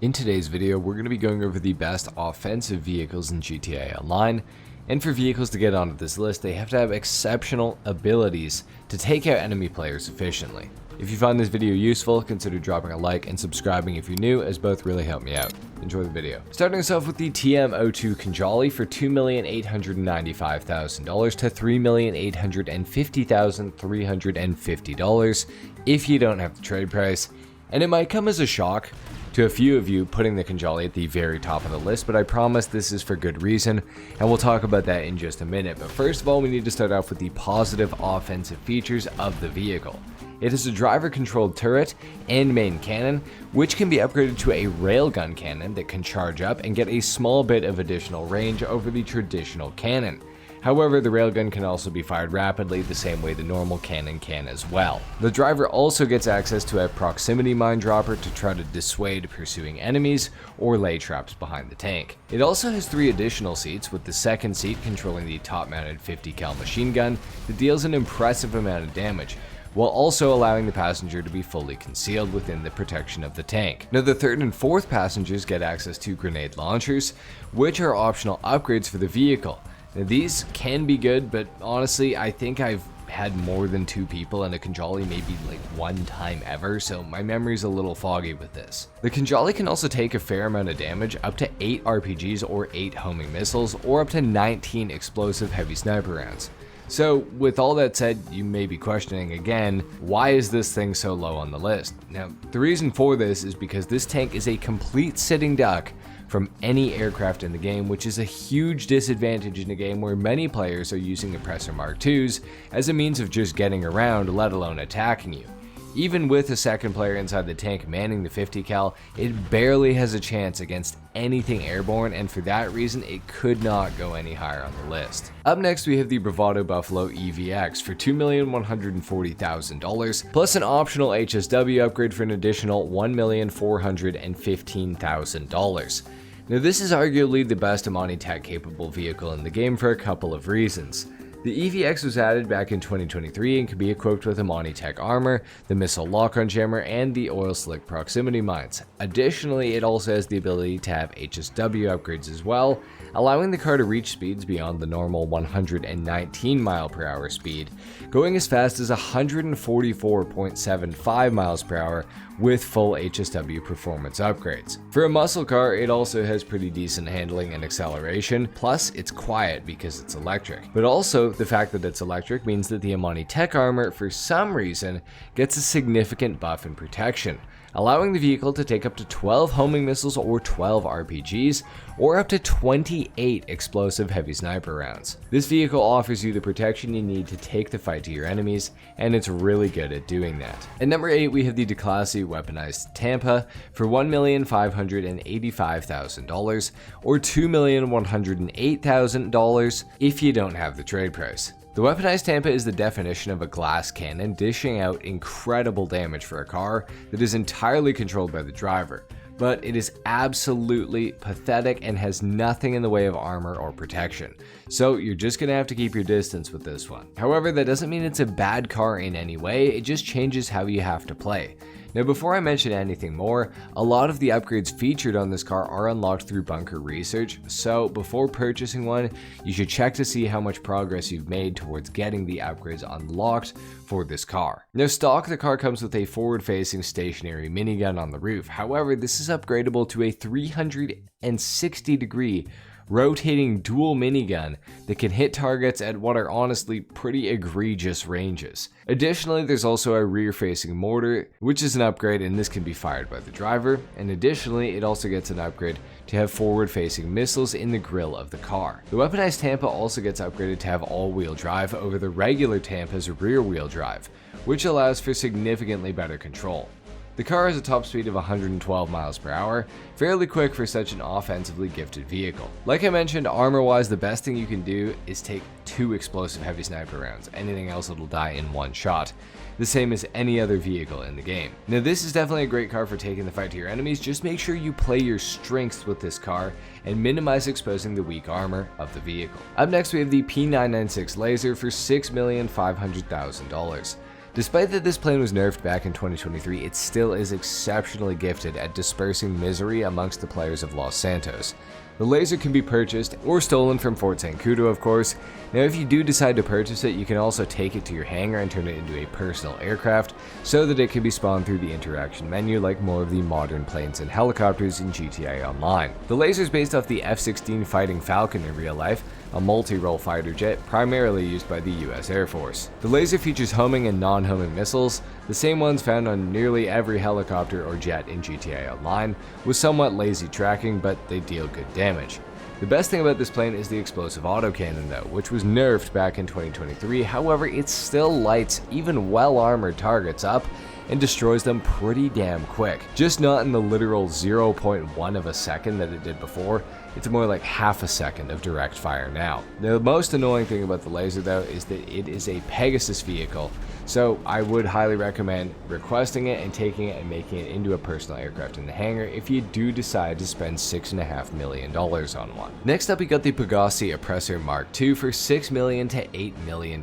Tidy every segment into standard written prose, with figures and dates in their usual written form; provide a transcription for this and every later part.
In today's video, we're going to be going over the best offensive vehicles in GTA Online, and for vehicles to get onto this list, they have to have exceptional abilities to take out enemy players efficiently. If you find this video useful, consider dropping a like and subscribing if you're new, as both really help me out. Enjoy the video. Starting us off with the TM02 Khanjali for $2,895,000 to $3,850,350 if you don't have the trade price, and it might come as a shock to a few of you putting the Khanjali at the very top of the list, but I promise this is for good reason, and we'll talk about that in just a minute. But first of all, we need to start off with the positive offensive features of the vehicle. It is a driver-controlled turret and main cannon, which can be upgraded to a railgun cannon that can charge up and get a small bit of additional range over the traditional cannon. However, the railgun can also be fired rapidly the same way the normal cannon can as well. The driver also gets access to a proximity mine dropper to try to dissuade pursuing enemies or lay traps behind the tank. It also has 3 additional seats, with the second seat controlling the top-mounted 50 cal machine gun that deals an impressive amount of damage, while also allowing the passenger to be fully concealed within the protection of the tank. Now, the third and fourth passengers get access to grenade launchers, which are optional upgrades for the vehicle. Now, these can be good, but honestly, I think I've had more than 2 people in a Khanjali maybe like 1 time ever, so my memory's a little foggy with this. The Khanjali can also take a fair amount of damage, up to 8 RPGs or 8 homing missiles, or up to 19 explosive heavy sniper rounds. So with all that said, you may be questioning again, why is this thing so low on the list? Now, the reason for this is because this tank is a complete sitting duck from any aircraft in the game, which is a huge disadvantage in a game where many players are using Oppressor Mark IIs as a means of just getting around, let alone attacking you. Even with a second player inside the tank manning the 50 cal, it barely has a chance against anything airborne, and for that reason, it could not go any higher on the list. Up next, we have the Bravado Buffalo EVX for $2,140,000, plus an optional HSW upgrade for an additional $1,415,000. Now, this is arguably the best Amani Tech capable vehicle in the game for a couple of reasons. The EVX was added back in 2023 and can be equipped with Amani Tech armor, the missile lock-on jammer, and the oil slick proximity mines. Additionally, it also has the ability to have HSW upgrades as well, allowing the car to reach speeds beyond the normal 119 mph speed, going as fast as 144.75 mph with full HSW performance upgrades. For a muscle car, it also has pretty decent handling and acceleration, plus it's quiet because it's electric. But also, the fact that it's electric means that the Amani Tech armor, for some reason, gets a significant buff in protection, allowing the vehicle to take up to 12 homing missiles or 12 RPGs, or up to 28 explosive heavy sniper rounds. This vehicle offers you the protection you need to take the fight to your enemies, and it's really good at doing that. At number 8, we have the Declasse Weaponized Tampa for $1,585,000 or $2,108,000 if you don't have the trade price. The Weaponized Tampa is the definition of a glass cannon, dishing out incredible damage for a car that is entirely controlled by the driver, but it is absolutely pathetic and has nothing in the way of armor or protection, so you're just gonna have to keep your distance with this one. However, that doesn't mean it's a bad car in any way, it just changes how you have to play. Now, before I mention anything more, a lot of the upgrades featured on this car are unlocked through bunker research, so before purchasing one, you should check to see how much progress you've made towards getting the upgrades unlocked for this car. Now, stock, the car comes with a forward-facing stationary minigun on the roof. However, this is upgradable to a 360-degree rotating dual minigun that can hit targets at what are honestly pretty egregious ranges. Additionally, there's also a rear-facing mortar, which is an upgrade, and this can be fired by the driver, and additionally, it also gets an upgrade to have forward-facing missiles in the grille of the car. The Weaponized Tampa also gets upgraded to have all-wheel drive over the regular Tampa's rear-wheel drive, which allows for significantly better control. The car has a top speed of 112 mph, fairly quick for such an offensively gifted vehicle. Like I mentioned, armor-wise, the best thing you can do is take 2 explosive heavy sniper rounds. Anything else will die in 1 shot, the same as any other vehicle in the game. Now, this is definitely a great car for taking the fight to your enemies. Just make sure you play your strengths with this car and minimize exposing the weak armor of the vehicle. Up next, we have the P996 Laser for $6,500,000. Despite that this plane was nerfed back in 2023, it still is exceptionally gifted at dispersing misery amongst the players of Los Santos. The laser can be purchased or stolen from Fort Zancudo, of course. Now if you do decide to purchase it, you can also take it to your hangar and turn it into a personal aircraft so that it can be spawned through the interaction menu like more of the modern planes and helicopters in GTA Online. The laser is based off the F-16 Fighting Falcon in real life, a multi-role fighter jet primarily used by the US Air Force. The laser features homing and non-homing missiles, the same ones found on nearly every helicopter or jet in GTA Online, with somewhat lazy tracking, but they deal good damage. The best thing about this plane is the explosive autocannon though, which was nerfed back in 2023, however it still lights even well-armored targets up and destroys them pretty damn quick. Just not in the literal 0.1 of a second that it did before, it's more like half a second of direct fire now. The most annoying thing about the laser though is that it is a Pegasus vehicle, so I would highly recommend requesting it and taking it and making it into a personal aircraft in the hangar if you do decide to spend $6.5 million on one. Next up we got the Pegasi Oppressor Mark II for $6 million to $8 million.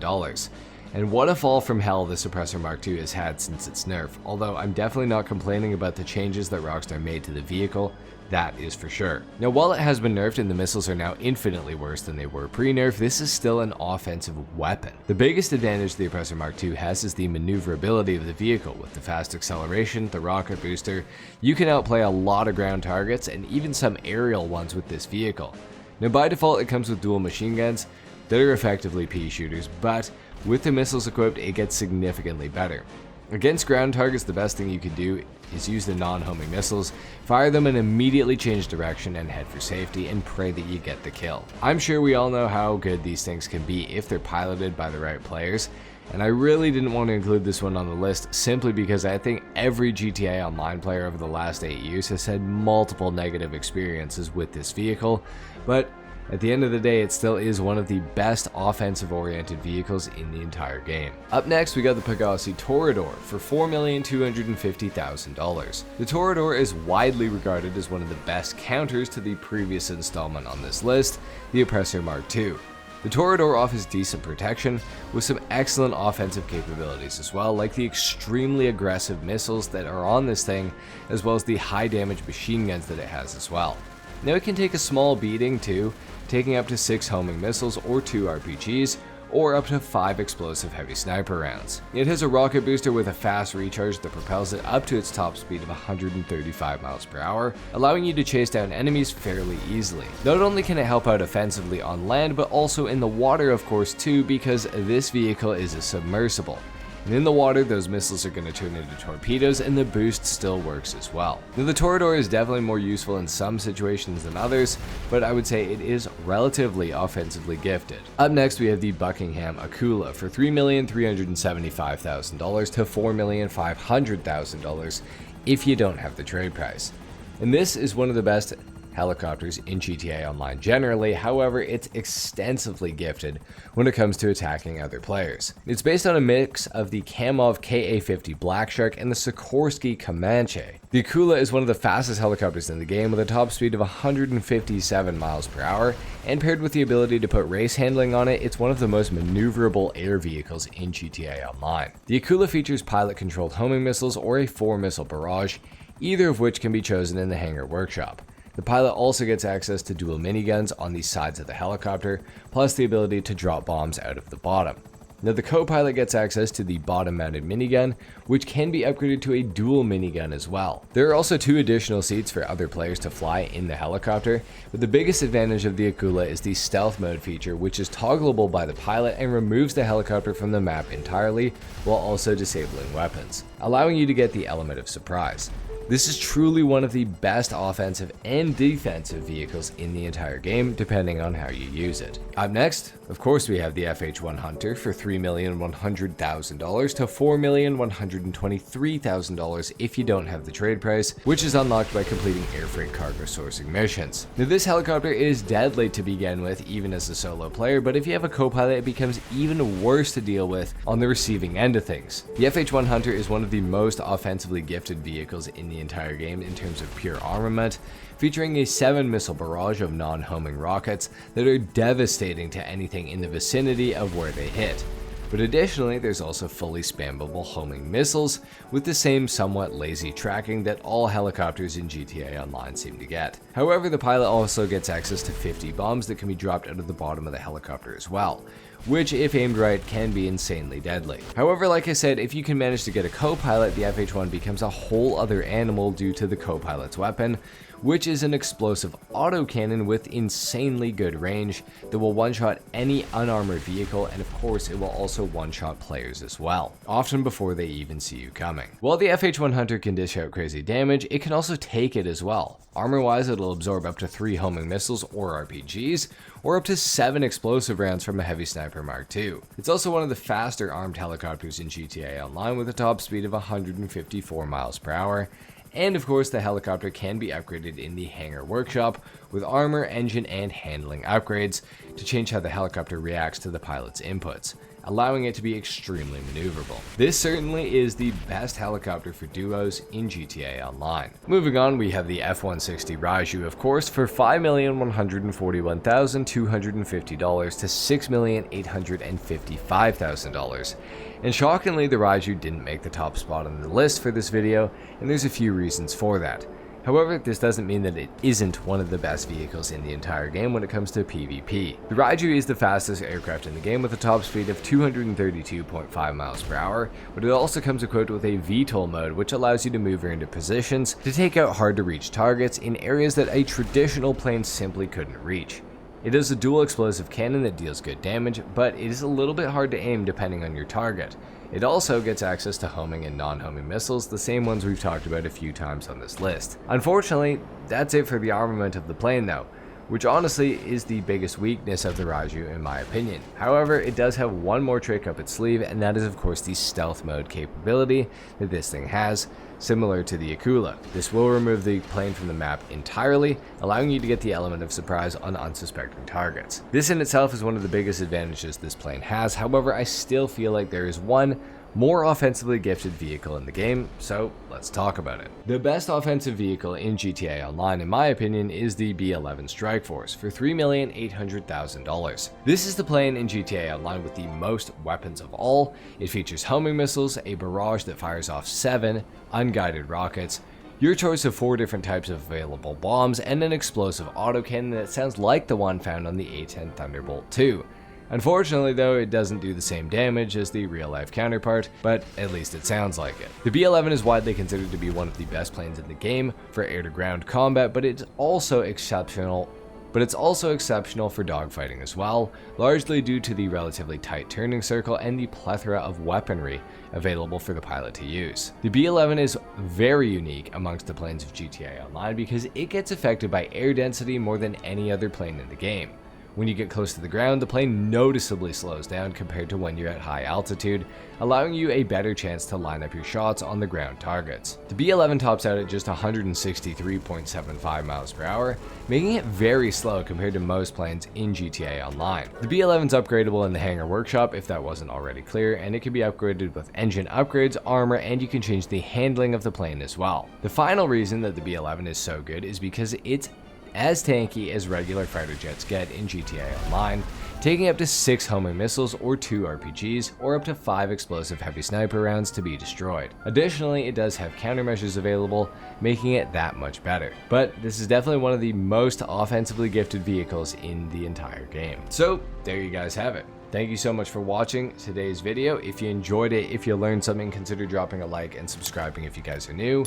And what a fall from hell this Oppressor Mark II has had since its nerf, although I'm definitely not complaining about the changes that Rockstar made to the vehicle, that is for sure. Now while it has been nerfed and the missiles are now infinitely worse than they were pre-nerf, this is still an offensive weapon. The biggest advantage the Oppressor Mark II has is the maneuverability of the vehicle. With the fast acceleration, the rocket booster, you can outplay a lot of ground targets and even some aerial ones with this vehicle. Now by default it comes with dual machine guns that are effectively pea shooters, but with the missiles equipped, it gets significantly better. Against ground targets, the best thing you can do is use the non-homing missiles, fire them and immediately change direction and head for safety and pray that you get the kill. I'm sure we all know how good these things can be if they're piloted by the right players, and I really didn't want to include this one on the list simply because I think every GTA Online player over the last 8 years has had multiple negative experiences with this vehicle, but at the end of the day, it still is one of the best offensive-oriented vehicles in the entire game. Up next, we got the Pegasi Toreador for $4,250,000. The Toreador is widely regarded as one of the best counters to the previous installment on this list, the Oppressor Mark II. The Toreador offers decent protection, with some excellent offensive capabilities as well, like the extremely aggressive missiles that are on this thing, as well as the high damage machine guns that it has as well. Now it can take a small beating too, taking up to 6 homing missiles or 2 RPGs, or up to 5 explosive heavy sniper rounds. It has a rocket booster with a fast recharge that propels it up to its top speed of 135 miles per hour, allowing you to chase down enemies fairly easily. Not only can it help out offensively on land, but also in the water of course too, because this vehicle is a submersible. And in the water, those missiles are going to turn into torpedoes and the boost still works as well. Now the Toreador is definitely more useful in some situations than others, but I would say it is relatively offensively gifted. Up next we have the Buckingham Akula for $3,375,000 to $4,500,000 if you don't have the trade price. And this is one of the best helicopters in GTA Online generally, however it's extensively gifted when it comes to attacking other players. It's based on a mix of the Kamov Ka-50 Black Shark and the Sikorsky Comanche. The Akula is one of the fastest helicopters in the game with a top speed of 157 miles per hour, and paired with the ability to put race handling on it, it's one of the most maneuverable air vehicles in GTA Online. The Akula features pilot-controlled homing missiles or a 4-missile barrage, either of which can be chosen in the hangar workshop. The pilot also gets access to dual miniguns on the sides of the helicopter, plus the ability to drop bombs out of the bottom. Now the co-pilot gets access to the bottom-mounted minigun, which can be upgraded to a dual minigun as well. There are also 2 additional seats for other players to fly in the helicopter, but the biggest advantage of the Akula is the stealth mode feature, which is toggleable by the pilot and removes the helicopter from the map entirely, while also disabling weapons, allowing you to get the element of surprise. This is truly one of the best offensive and defensive vehicles in the entire game, depending on how you use it. Up next, of course, we have the FH-1 Hunter for $3,100,000 to $4,123,000 if you don't have the trade price, which is unlocked by completing air freight cargo sourcing missions. Now this helicopter is deadly to begin with, even as a solo player, but if you have a co-pilot, it becomes even worse to deal with on the receiving end of things. The FH-1 Hunter is one of the most offensively gifted vehicles in the entire game in terms of pure armament, featuring a 7-missile barrage of non-homing rockets that are devastating to anything in the vicinity of where they hit. But additionally, there's also fully spammable homing missiles with the same somewhat lazy tracking that all helicopters in GTA Online seem to get. However, the pilot also gets access to 50 bombs that can be dropped out of the bottom of the helicopter as well, which if aimed right can be insanely deadly. However, like I said, if you can manage to get a co-pilot, the FH1 becomes a whole other animal due to the co-pilot's weapon, which is an explosive autocannon with insanely good range that will one-shot any unarmored vehicle, and of course it will also one-shot players as well, often before they even see you coming. While the FH1 Hunter can dish out crazy damage, it can also take it as well. Armor-wise, it'll absorb up to 3 homing missiles or RPGs, or up to 7 explosive rounds from a Heavy Sniper Mark II. It's also one of the faster armed helicopters in GTA Online with a top speed of 154 miles per hour, and of course the helicopter can be upgraded in the hangar workshop with armor, engine, and handling upgrades to change how the helicopter reacts to the pilot's inputs, allowing it to be extremely maneuverable. This certainly is the best helicopter for duos in GTA Online. Moving on, we have the F-160 Raju, of course, for $5,141,250 to $6,855,000. And shockingly, the Raju didn't make the top spot on the list for this video, and there's a few reasons for that. However, this doesn't mean that it isn't one of the best vehicles in the entire game when it comes to PvP. The Raju is the fastest aircraft in the game with a top speed of 232.5 miles per hour, but it also comes equipped with a VTOL mode, which allows you to move into positions to take out hard to reach targets in areas that a traditional plane simply couldn't reach. It has a dual explosive cannon that deals good damage, but it is a little bit hard to aim depending on your target. It also gets access to homing and non-homing missiles, the same ones we've talked about a few times on this list. Unfortunately, that's it for the armament of the plane though, which honestly is the biggest weakness of the Raju in my opinion. However, it does have one more trick up its sleeve, and that is of course the stealth mode capability that this thing has, similar to the Akula. This will remove the plane from the map entirely, allowing you to get the element of surprise on unsuspecting targets. This in itself is one of the biggest advantages this plane has. However, I still feel like there is one more offensively gifted vehicle in the game, so let's talk about it. The best offensive vehicle in GTA Online, in my opinion, is the B-11 Strike Force for $3,800,000. This is the plane in GTA Online with the most weapons of all. It features homing missiles, a barrage that fires off 7 unguided rockets, your choice of 4 different types of available bombs, and an explosive autocannon that sounds like the one found on the A-10 Thunderbolt 2. Unfortunately though, it doesn't do the same damage as the real-life counterpart, but at least it sounds like it. The B-11 is widely considered to be one of the best planes in the game for air-to-ground combat, but it's also exceptional for dogfighting as well, largely due to the relatively tight turning circle and the plethora of weaponry available for the pilot to use. The B-11 is very unique amongst the planes of GTA Online because it gets affected by air density more than any other plane in the game. When you get close to the ground, the plane noticeably slows down compared to when you're at high altitude, allowing you a better chance to line up your shots on the ground targets. The B-11 tops out at just 163.75 miles per hour, making it very slow compared to most planes in GTA Online. The B-11's upgradable in the hangar workshop if that wasn't already clear, and it can be upgraded with engine upgrades, armor, and you can change the handling of the plane as well. The final reason that the B-11 is so good is because it's as tanky as regular fighter jets get in GTA Online, taking up to 6 homing missiles or 2 RPGs, or up to 5 explosive heavy sniper rounds to be destroyed. Additionally, it does have countermeasures available, making it that much better. But this is definitely one of the most offensively gifted vehicles in the entire game. So there you guys have it. Thank you so much for watching today's video. If you enjoyed it, if you learned something, consider dropping a like and subscribing if you guys are new.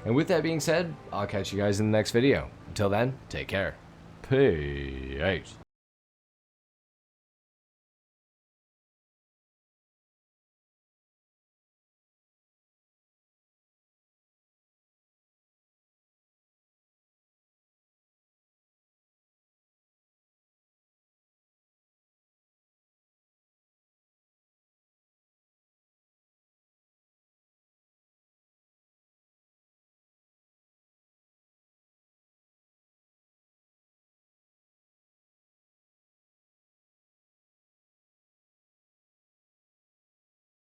And with that being said, I'll catch you guys in the next video. Until then, take care. Peace.